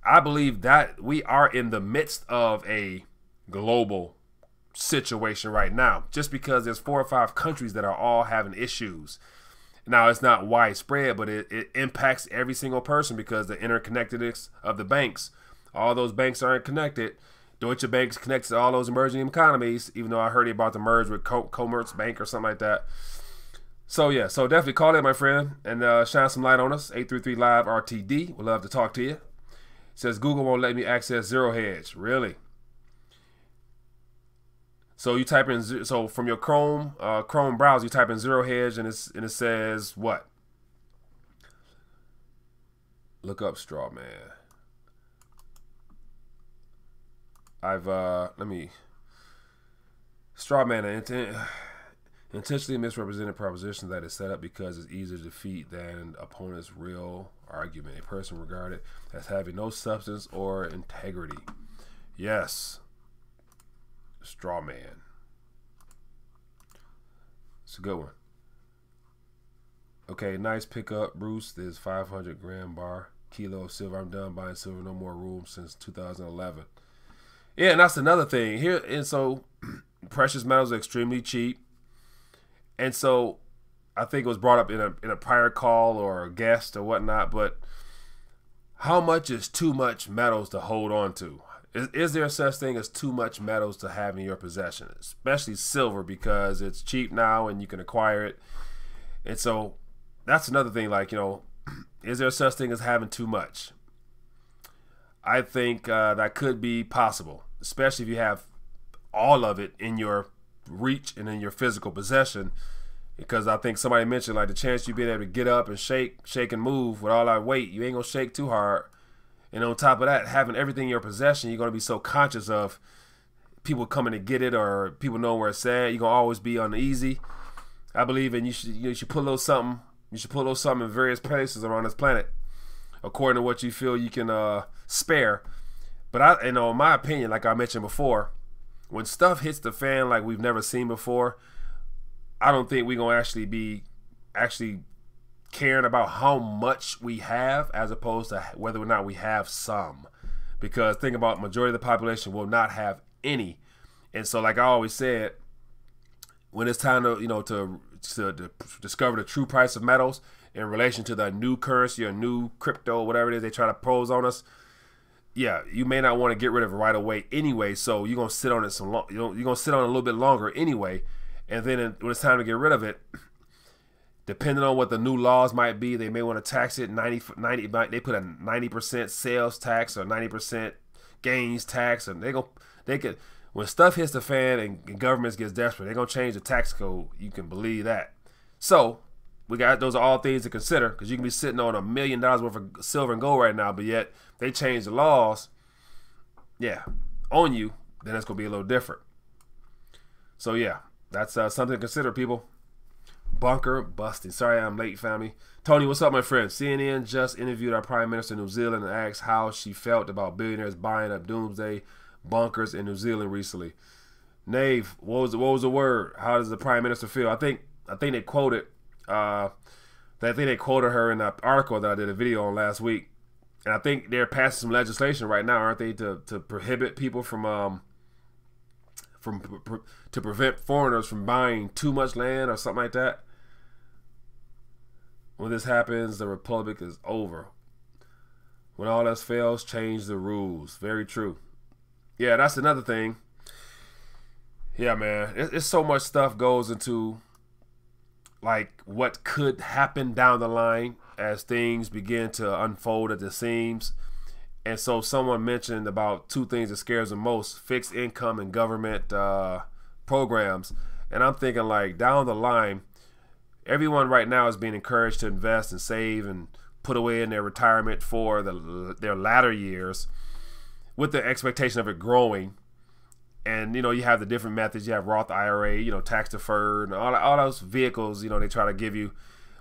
I believe that we are in the midst of a global situation right now, just because there's 4 or 5 countries that are all having issues. Now, it's not widespread, but it impacts every single person because the interconnectedness of the banks. All those banks aren't connected. Deutsche Bank's connected to all those emerging economies, even though I heard about to merge with Commerzbank or something like that. So, yeah, so definitely call in, my friend, and shine some light on us. 833-LIVE-RTD. We'd love to talk to you. It says, Google won't let me access Zero Hedge. Really? So you type in, so from your Chrome browser, you type in Zero Hedge, and it says what? Look up straw man. Straw man, intentionally misrepresented proposition that is set up because it's easier to defeat than opponent's real argument. A person regarded as having no substance or integrity. Yes. Straw man. It's a good one. Okay, nice pickup, Bruce. There's 500-gram bar, kilo of silver. I'm done buying silver, no more room since 2011. Yeah, and that's another thing here. And so, precious metals are extremely cheap. And so, I think it was brought up in a prior call or a guest or whatnot. But how much is too much metals to hold on to? Is there such thing as too much metals to have in your possession, especially silver, because it's cheap now and you can acquire it? And so that's another thing, like, is there such thing as having too much? I think that could be possible, especially if you have all of it in your reach and in your physical possession, because I think somebody mentioned, like, the chance you being able to get up and shake and move with all that weight, you ain't gonna shake too hard. And on top of that, having everything in your possession, you're going to be so conscious of people coming to get it or people know where it's at. You're going to always be uneasy. I believe you should put a little something You should put a little something in various places around this planet, according to what you feel you can spare. But in my opinion, like I mentioned before, when stuff hits the fan like we've never seen before, I don't think we're gonna actually be caring about how much we have as opposed to whether or not we have some. Because think about majority of the population will not have any. And so like I always said, when it's time to to discover the true price of metals in relation to the new currency or new crypto, whatever it is they try to pose on us, yeah, you may not want to get rid of it right away anyway. So you're gonna sit on it you're gonna sit on it a little bit longer anyway. And then when it's time to get rid of it, depending on what the new laws might be, they may want to tax it 90. They put a 90% sales tax or 90% gains tax, and they could when stuff hits the fan and governments gets desperate, they're gonna change the tax code. You can believe that. So those are all things to consider, because you can be sitting on $1 million worth of silver and gold right now, but yet they change the laws, on you, then it's gonna be a little different. So yeah, that's something to consider, people. Bunker busting. Sorry I'm late, family. Tony, what's up, my friend? CNN just interviewed our Prime Minister of New Zealand and asked how she felt about billionaires buying up doomsday bunkers in New Zealand recently. Nave, what was the word? How does the Prime Minister feel? I think they quoted her in an article that I did a video on last week, and I think they're passing some legislation right now, aren't they, to prohibit people to prevent foreigners from buying too much land or something like that. When this happens, the republic is over. When all else fails, change the rules. Very true. Yeah, that's another thing. Yeah, man, it's so much stuff goes into like what could happen down the line as things begin to unfold at the seams. And so someone mentioned about two things that scares them most: fixed income and government programs. And I'm thinking, like, down the line, everyone right now is being encouraged to invest and save and put away in their retirement for their latter years, with the expectation of it growing. And, you have the different methods. You have Roth IRA, tax deferred, and all those vehicles, they try to give you.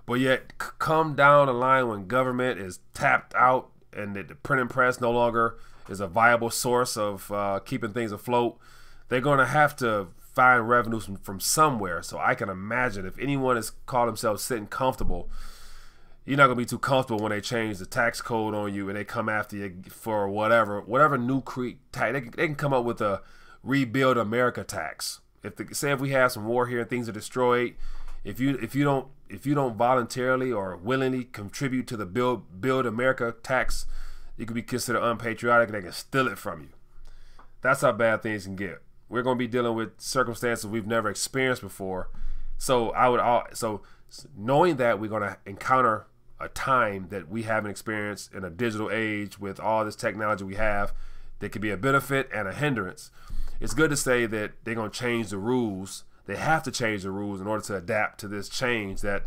But yet, come down the line when government is tapped out and the printing press no longer is a viable source of keeping things afloat, they're going to have to find revenues from somewhere. So I can imagine if anyone has called themselves sitting comfortable, you're not going to be too comfortable when they change the tax code on you and they come after you for whatever new tax. They can come up with a Rebuild America tax. If we have some war here and things are destroyed, if you don't voluntarily or willingly contribute to the Build America tax, you could be considered unpatriotic and they can steal it from you. That's how bad things can get. We're going to be dealing with circumstances we've never experienced before. So knowing that we're going to encounter a time that we haven't experienced in a digital age with all this technology we have, that could be a benefit and a hindrance. It's good to say that they're going to change the rules. They have to change the rules in order to adapt to this change that,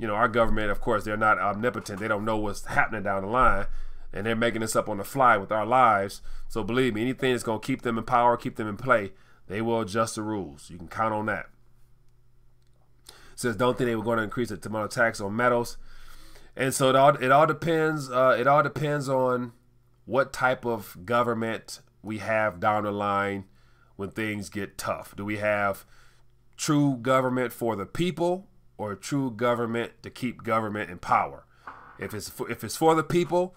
our government, of course, they're not omnipotent. They don't know what's happening down the line, and they're making this up on the fly with our lives. So believe me, anything that's going to keep them in power, keep them in play, they will adjust the rules. You can count on that. It says, don't think they were going to increase the amount of tax on metals. And so it all depends. It all depends on what type of government we have down the line when things get tough. Do we have true government for the people, or true government to keep government in power? If it's for the people,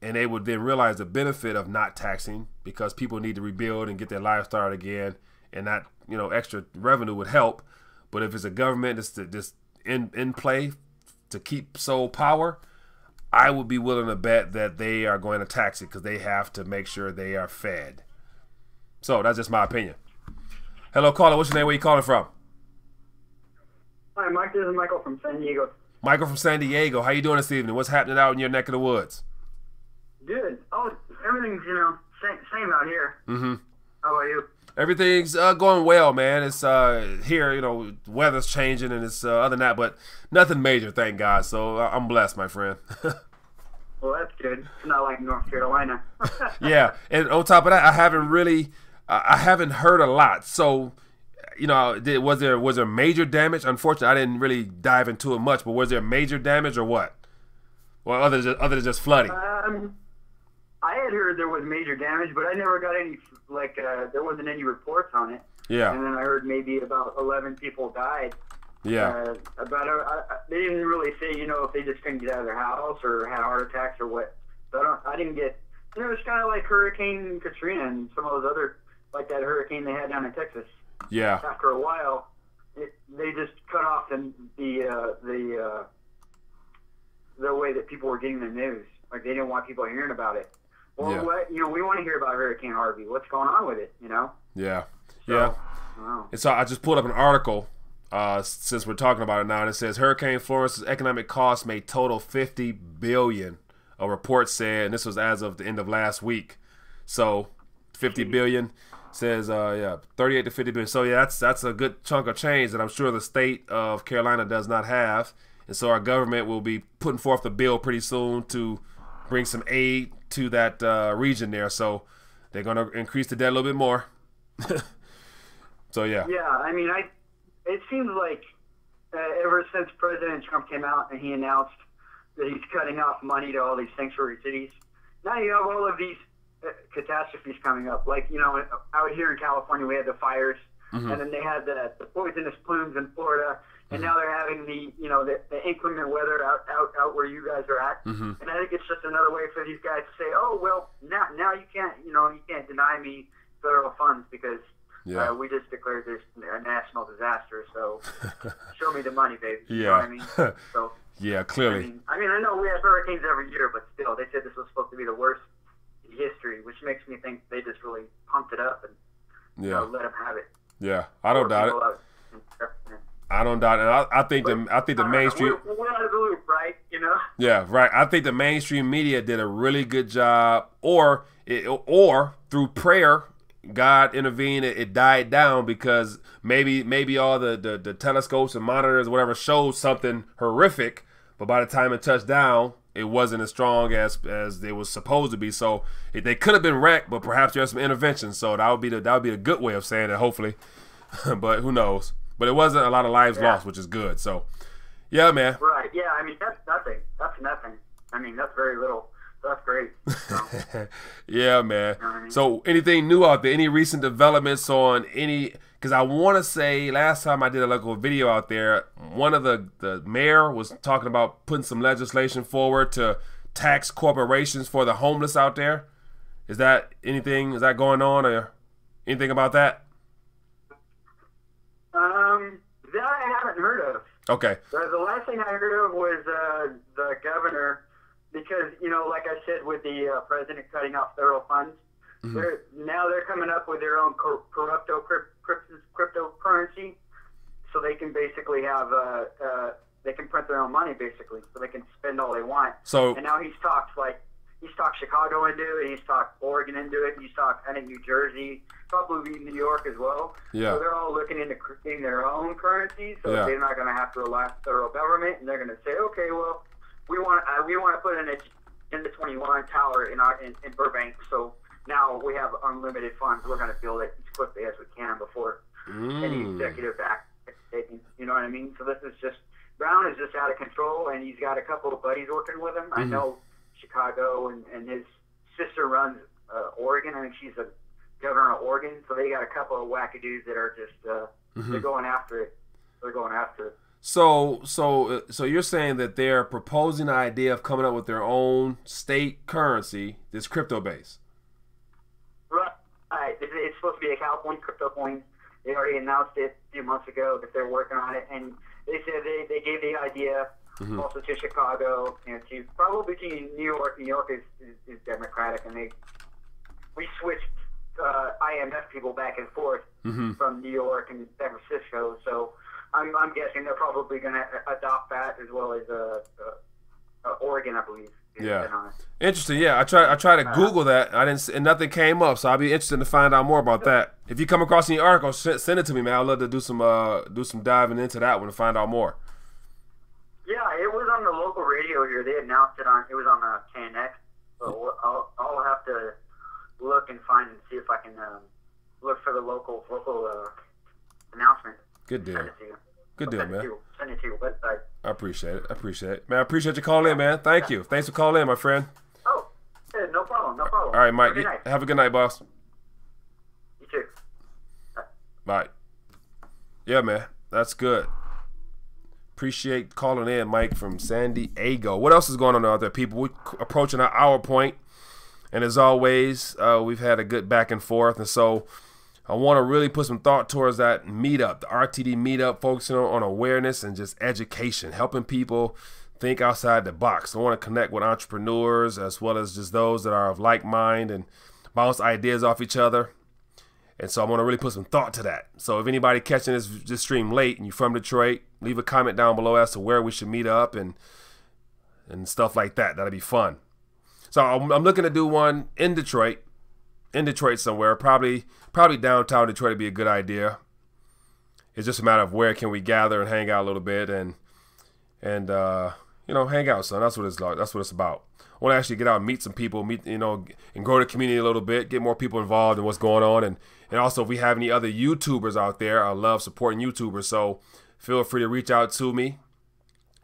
and they would then realize the benefit of not taxing, because people need to rebuild and get their lives started again, and that extra revenue would help. But if it's a government that's in play to keep sole power, I would be willing to bet that they are going to tax it because they have to make sure they are fed. So that's just my opinion. Hello, caller. What's your name? Where you calling from? Hi, Mike. This is Michael from San Diego. Michael from San Diego. How you doing this evening? What's happening out in your neck of the woods? Good. Oh, everything's, same out here. Mm-hmm. How about you? Everything's going well, man. It's here, weather's changing, and it's other than that, but nothing major, thank God. So I'm blessed, my friend. Well, that's good. It's not like North Carolina. Yeah, and on top of that, I haven't heard a lot. So was there major damage? Unfortunately, I didn't really dive into it much, but was there major damage or what? Well, other than just flooding. I had heard there was major damage, but I never got any, there wasn't any reports on it. Yeah. And then I heard maybe about 11 people died. Yeah. They didn't really say, if they just couldn't get out of their house or had heart attacks or what. So I didn't get, it's kind of like Hurricane Katrina and some of those other, like that hurricane they had down in Texas. Yeah. After a while, they just cut off the way that people were getting the news. Like, they didn't want people hearing about it. Well, we want to hear about Hurricane Harvey. What's going on with it, Yeah. So, And so I just pulled up an article since we're talking about it now, and it says Hurricane Florence's economic costs may total $50 billion, a report said, and this was as of the end of last week. So $50 billion says 38 to 50 billion. So that's a good chunk of change that I'm sure the state of Carolina does not have. And so our government will be putting forth a bill pretty soon to bring some aid to that region there. So they're going to increase the debt a little bit more. So, yeah. Yeah, I mean, it seems like ever since President Trump came out and he announced that he's cutting off money to all these sanctuary cities, now you have all of these catastrophes coming up. Like, out here in California, we had the fires, and then they had the poisonous plumes in Florida, and now they're having the inclement weather out where you guys are at. And I think it's just another way for these guys to say, oh, well, now you can't deny me federal funds because we just declared this a national disaster. So show me the money, baby. You know what I mean? So yeah, clearly. I mean, I know we have hurricanes every year, but still, they said this was supposed to be the worst in history, which makes me think they just really pumped it up and let them have it. Yeah, I don't doubt it. I don't doubt it. I think the mainstream. We're out of the loop, right? Yeah, right. I think the mainstream media did a really good job, or through prayer, God intervened. It died down because maybe all the telescopes and monitors, whatever, showed something horrific, but by the time it touched down, it wasn't as strong as it was supposed to be. So they could have been wrecked, but perhaps there's some intervention. So that would be a good way of saying it, hopefully. But who knows? But it wasn't a lot of lives lost, which is good. So, yeah, man. Right. Yeah. I mean, that's nothing. That's nothing. I mean, that's very little. That's great. So. Yeah, man. You know what I mean? So, anything new out there? Any recent developments on any? Because I want to say last time I did a local video out there, one of the mayor was talking about putting some legislation forward to tax corporations for the homeless out there. Is that anything? Is that going on or anything about that? That I haven't heard of. Okay. The last thing I heard of was the governor, because like I said, with the president cutting off federal funds, they're coming up with their own cryptocurrency, so they can basically have they can print their own money basically, so they can spend all they want. And now he's talked Chicago into it, he's talked Oregon into it, he's talked New Jersey, probably New York as well. Yeah. So they're all looking into creating their own currency, so they're not going to have to rely on the federal government, and they're going to say, okay, well, we want to put in the 21 tower in Burbank, so now we have unlimited funds. We're going to build it as quickly as we can before any executive act is taken. You know what I mean? So this is just, Brown is just out of control, and he's got a couple of buddies working with him. I know Chicago, and his sister runs Oregon. I think she's a governor of Oregon, so they got a couple of wackadoos that are just they're going after it. They're going after it. So you're saying that they're proposing the idea of coming up with their own state currency that's crypto based. Right. It's supposed to be a California crypto coin. They already announced it a few months ago that they're working on it, and they said they gave the idea also to Chicago and to probably to New York. New York is Democratic, and we switched IMF people back and forth from New York and San Francisco. So I'm guessing they're probably going to adopt that as well as Oregon, I believe. Yeah, interesting. Yeah, I tried to Google that. I didn't, and nothing came up. So I'll be interested to find out more about that. If you come across any articles, send it to me, man. I'd love to do some diving into that one to find out more. Yeah, it was on the local radio here. They announced it on. It was on KNX. So I'll have to look and find and see if I can look for the local announcement. Good deal. Send it to you. Good deal, man. Send it to your website. I appreciate it. Man, I appreciate you calling in, man. Thank you. Thanks for calling in, my friend. Oh, yeah, no problem. All right, Mike. Have a good night, boss. You too. Bye. Yeah, man. That's good. Appreciate calling in, Mike from San Diego. What else is going on out there, people? We're approaching our hour point, and as always, we've had a good back and forth, and so I want to really put some thought towards that meetup, the RTD Meetup, focusing on awareness and just education, helping people think outside the box. I want to connect with entrepreneurs as well as just those that are of like mind and bounce ideas off each other. And so I want to really put some thought to that. So if anybody catching this stream late and you're from Detroit, leave a comment down below as to where we should meet up and stuff like that. That'll be fun. So I'm looking to do one in Detroit somewhere, probably downtown Detroit would be a good idea. It's just a matter of where can we gather and hang out a little bit and hang out, son. That's what it's like. That's what it's about. I want to actually get out and meet some people, and grow the community a little bit, get more people involved in what's going on, and also if we have any other YouTubers out there, I love supporting YouTubers. So feel free to reach out to me,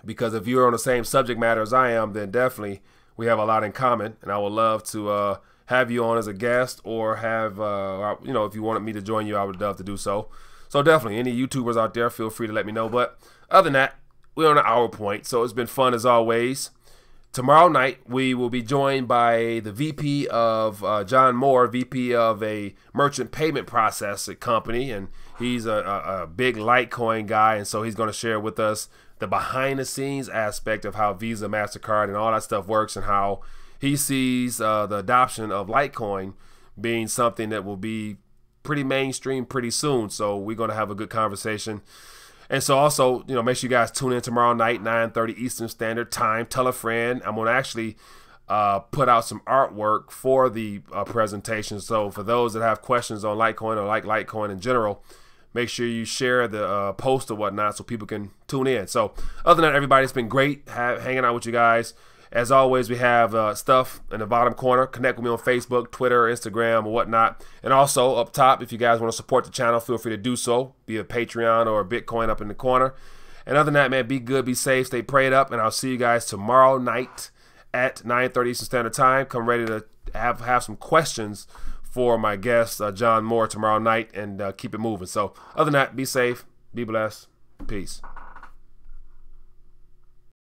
because if you're on the same subject matter as I am, then definitely we have a lot in common, and I would love to have you on as a guest, or have if you wanted me to join you, I would love to do so. So definitely, any YouTubers out there, feel free to let me know. But other than that, we're on an hour point, so it's been fun as always. Tomorrow night, we will be joined by the VP of John Moore, VP of a merchant payment processing company, and he's a big Litecoin guy, and so he's going to share with us the behind-the-scenes aspect of how Visa, MasterCard, and all that stuff works, and how he sees the adoption of Litecoin being something that will be pretty mainstream pretty soon. So we're going to have a good conversation. And so also, make sure you guys tune in tomorrow night, 9:30 Eastern Standard Time. Tell a friend. I'm going to actually put out some artwork for the presentation. So for those that have questions on Litecoin or like Litecoin in general, make sure you share the post or whatnot so people can tune in. So other than that, everybody, it's been great hanging out with you guys. As always, we have stuff in the bottom corner. Connect with me on Facebook, Twitter, Instagram, or whatnot. And also up top, if you guys want to support the channel, feel free to do so. Be a Patreon or a Bitcoin up in the corner. And other than that, man, be good, be safe, stay prayed up. And I'll see you guys tomorrow night at 9:30 Eastern Standard Time. Come ready to have some questions for my guest, John Moore, tomorrow night, and keep it moving. So other than that, be safe, be blessed. Peace.